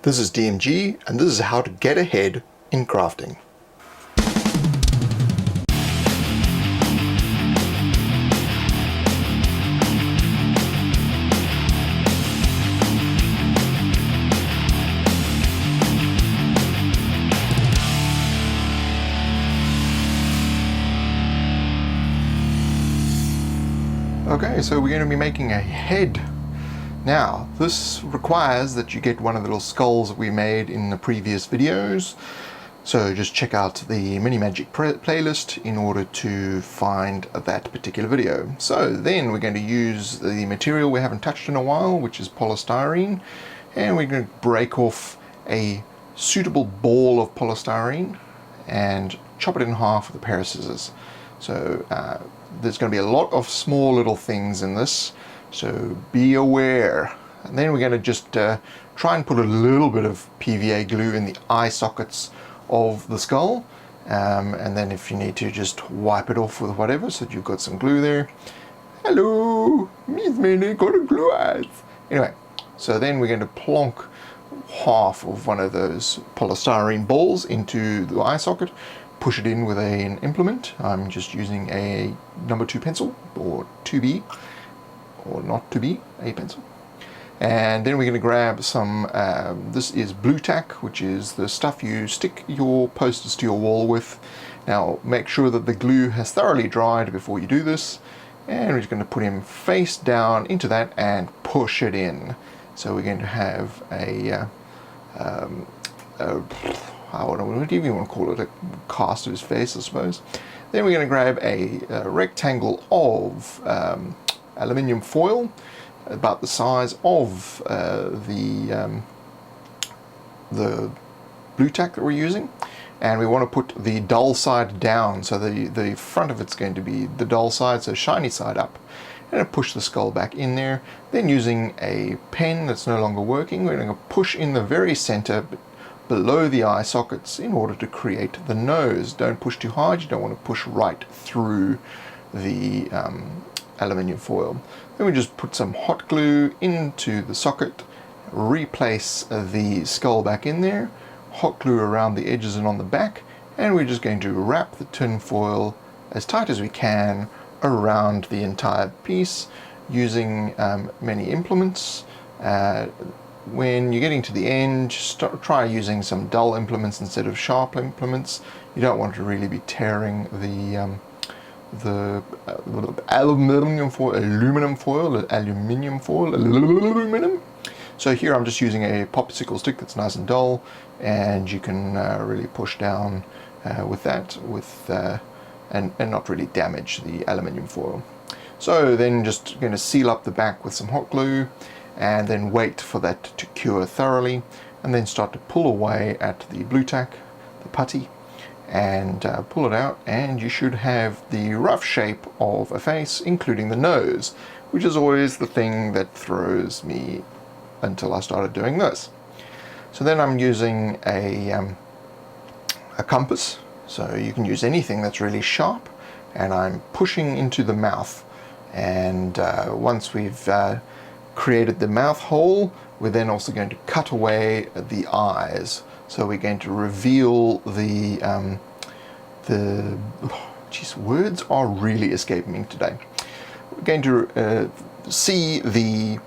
This is DMG, and this is how to get ahead in crafting. Okay, so we're going to be making a head. Now, this requires that you get one of the little skulls that we made in the previous videos. So just check out the MiniMagic playlist in order to find that particular video. So then we're going to use the material we haven't touched in a while, which is polystyrene. And we're going to break off a suitable ball of polystyrene and chop it in half with a pair of scissors. So there's going to be a lot of small little things in this, so be aware. And then we're going to just try and put a little bit of PVA glue in the eye sockets of the skull, and then if you need to, just wipe it off with whatever so that you've got some glue there. Hello, Miss Minnie got a glue eyes. Anyway, so then we're going to plonk half of one of those polystyrene balls into the eye socket, push it in with an implement. I'm just using a number 2 pencil, or 2B, or not 2B, a pencil. And then we're going to grab some, this is blue tack, which is the stuff you stick your posters to your wall with. Now make sure that the glue has thoroughly dried before you do this. And we're just going to put him face down into that and push it in. So we're going to have what do you even want to call it, a cast of his face, I suppose. Then we're going to grab a rectangle of aluminium foil, about the size of the blue tack that we're using, and we want to put the dull side down, so the front of it's going to be the dull side, so shiny side up, and push the skull back in there. Then using a pen that's no longer working, we're going to push in the very center below the eye sockets in order to create the nose. Don't push too hard, you don't want to push right through the aluminium foil. Then we just put some hot glue into the socket, replace the skull back in there, hot glue around the edges and on the back, and we're just going to wrap the tin foil as tight as we can around the entire piece using many implements. When you're getting to the end, try using some dull implements instead of sharp implements. You don't want to really be tearing the aluminum foil. So here I'm just using a popsicle stick that's nice and dull, and you can really push down with that, and not really damage the aluminium foil. So then just going to seal up the back with some hot glue, and then wait for that to cure thoroughly, and then start to pull away at the blue tack, the putty, and pull it out, and you should have the rough shape of a face, including the nose, which is always the thing that throws me until I started doing this. So then I'm using a compass, so you can use anything that's really sharp, and I'm pushing into the mouth, and once we've created the mouth hole, we're then also going to cut away the eyes. So we're going to reveal words are really escaping me today. We're going to see the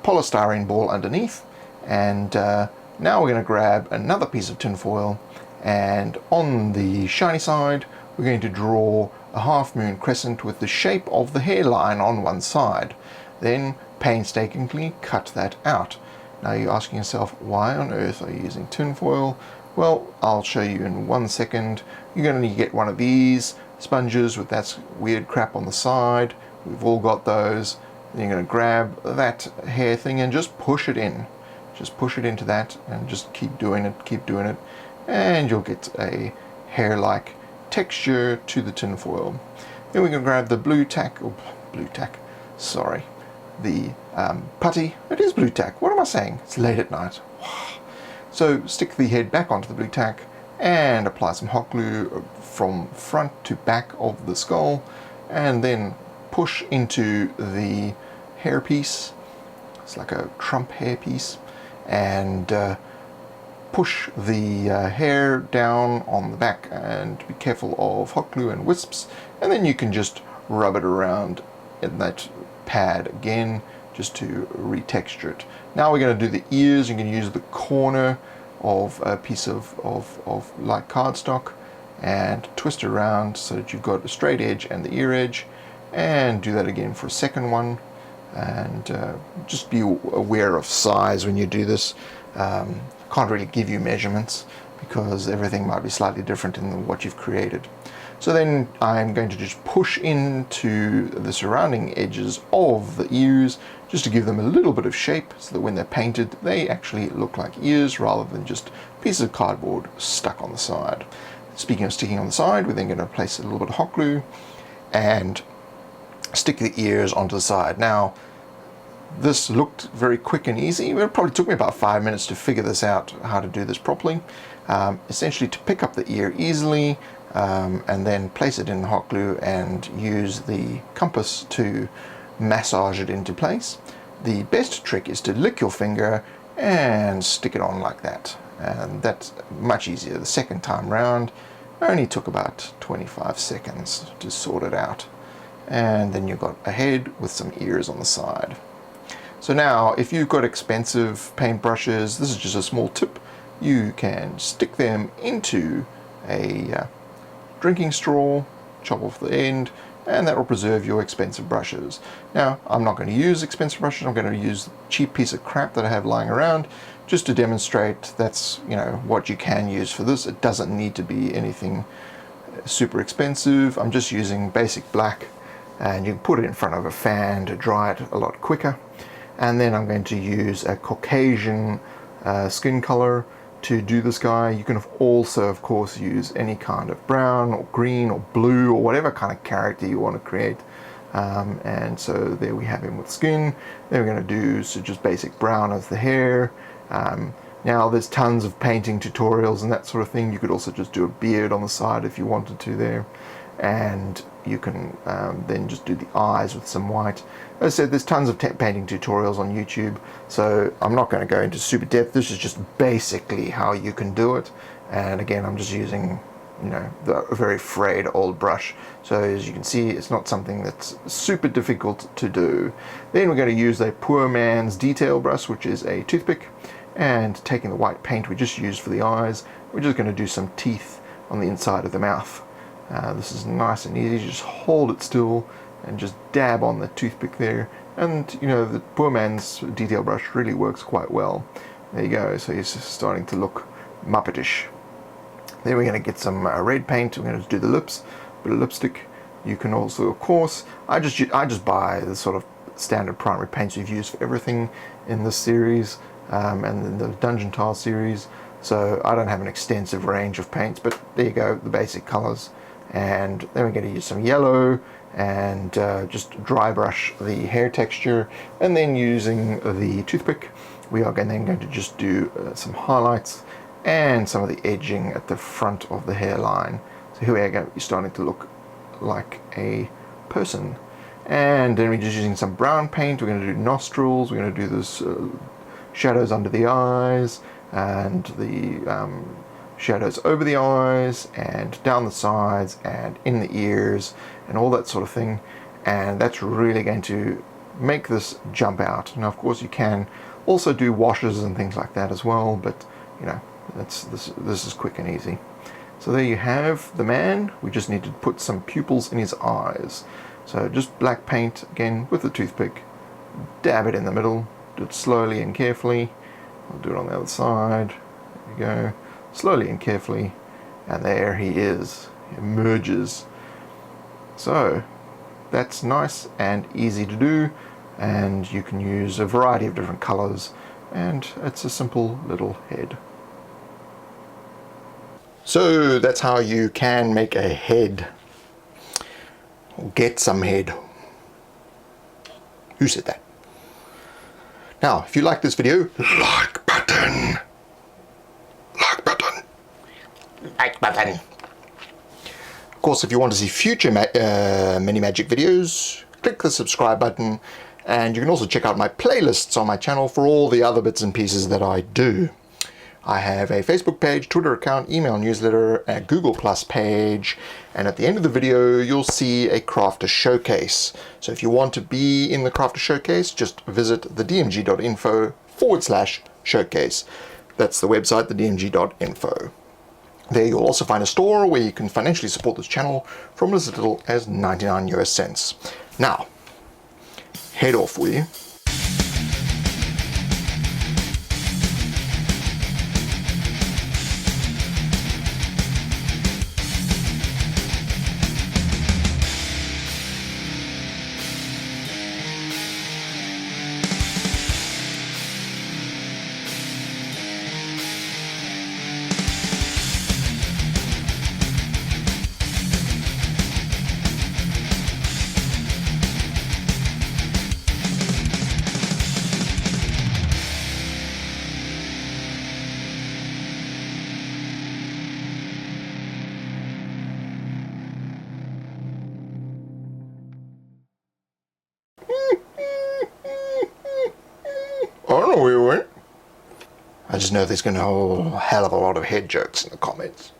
polystyrene ball underneath, and now we're going to grab another piece of tin foil, and on the shiny side we're going to draw a half moon crescent with the shape of the hairline on one side. Then painstakingly cut that out. Now you're asking yourself, why on earth are you using tin foil? Well, I'll show you in 1 second. You're going to need to get one of these sponges with that weird crap on the side. We've all got those. Then you're going to grab that hair thing and just push it in. Just push it into that and just keep doing it, and you'll get a hair-like texture to the tin foil. Then we can grab the the putty. It is blue tack. What am I saying? It's late at night. So stick the head back onto the blue tack and apply some hot glue from front to back of the skull, and then push into the hairpiece. It's like a Trump hairpiece, and push the hair down on the back, and be careful of hot glue and wisps, and then you can just rub it around in that pad again just to retexture it. Now we're going to do the ears. You can use the corner of a piece of light cardstock and twist it around so that you've got a straight edge and the ear edge, and do that again for a second one. And just be aware of size when you do this. Can't really give you measurements because everything might be slightly different in what you've created. So then I'm going to just push into the surrounding edges of the ears just to give them a little bit of shape so that when they're painted they actually look like ears rather than just pieces of cardboard stuck on the side. Speaking of sticking on the side, we're then going to place a little bit of hot glue and stick the ears onto the side. Now this looked very quick and easy, but it probably took me about 5 minutes to figure this out, how to do this properly. Essentially to pick up the ear easily, and then place it in the hot glue and use the compass to massage it into place. The best trick is to lick your finger and stick it on like that, and that's much easier. The second time round only took about 25 seconds to sort it out, and then you've got a head with some ears on the side. So now if you've got expensive paintbrushes, this is just a small tip, you can stick them into a drinking straw, chop off the end, and that will preserve your expensive brushes. Now, I'm not going to use expensive brushes. I'm going to use a cheap piece of crap that I have lying around just to demonstrate that's, you know, what you can use for this. It doesn't need to be anything super expensive. I'm just using basic black, and you can put it in front of a fan to dry it a lot quicker. And then I'm going to use a Caucasian skin color to do this guy. You can also, of course, use any kind of brown or green or blue or whatever kind of character you want to create. And so there we have him with skin. Then we're going to do just basic brown as the hair. Now there's tons of painting tutorials and that sort of thing. You could also just do a beard on the side if you wanted to there. And you can then just do the eyes with some white. As I said, there's tons of painting tutorials on YouTube, so I'm not going to go into super depth. This is just basically how you can do it. And again, I'm just using, you know, a very frayed old brush. So as you can see, it's not something that's super difficult to do. Then we're going to use a poor man's detail brush, which is a toothpick, and taking the white paint we just used for the eyes, we're just going to do some teeth on the inside of the mouth. This is nice and easy. Just hold it still and just dab on the toothpick there, and you know, the poor man's detail brush really works quite well. There you go. So he's starting to look Muppetish. Then we're going to get some red paint. We're going to do the lips, bit of lipstick. You can also, of course, I just buy the sort of standard primary paints we've used for everything in this series, and in the Dungeon Tile series. So I don't have an extensive range of paints, but there you go, the basic colors. And then we're going to use some yellow and just dry brush the hair texture, and then using the toothpick we are then going to just do some highlights and some of the edging at the front of the hairline. So here we go, you're starting to look like a person. And then we're just using some brown paint. We're going to do nostrils, we're going to do this shadows under the eyes, and the shadows over the eyes and down the sides and in the ears and all that sort of thing. And that's really going to make this jump out. Now of course you can also do washes and things like that as well, but you know, this is quick and easy. So there you have the man. We just need to put some pupils in his eyes. So just black paint again with the toothpick, dab it in the middle, do it slowly and carefully. I'll do it on the other side. There you go. Slowly and carefully, and there he is. He emerges. So that's nice and easy to do, and you can use a variety of different colors, and it's a simple little head. So that's how you can make a head, or get some head. Who said that? Now if you like this video, like button. Like button. Of course, if you want to see future MiniMagic videos, click the subscribe button, and you can also check out my playlists on my channel for all the other bits and pieces that I do. I have a Facebook page, Twitter account, email newsletter, a Google Plus page, and at the end of the video you'll see a crafter showcase. So if you want to be in the crafter showcase, just visit thedmg.info/showcase. That's the website, thedmg.info. There you'll also find a store where you can financially support this channel from as little as 99 US cents. Now, head off, will you? I don't know where we went. I just know there's going to be a hell of a lot of head jokes in the comments.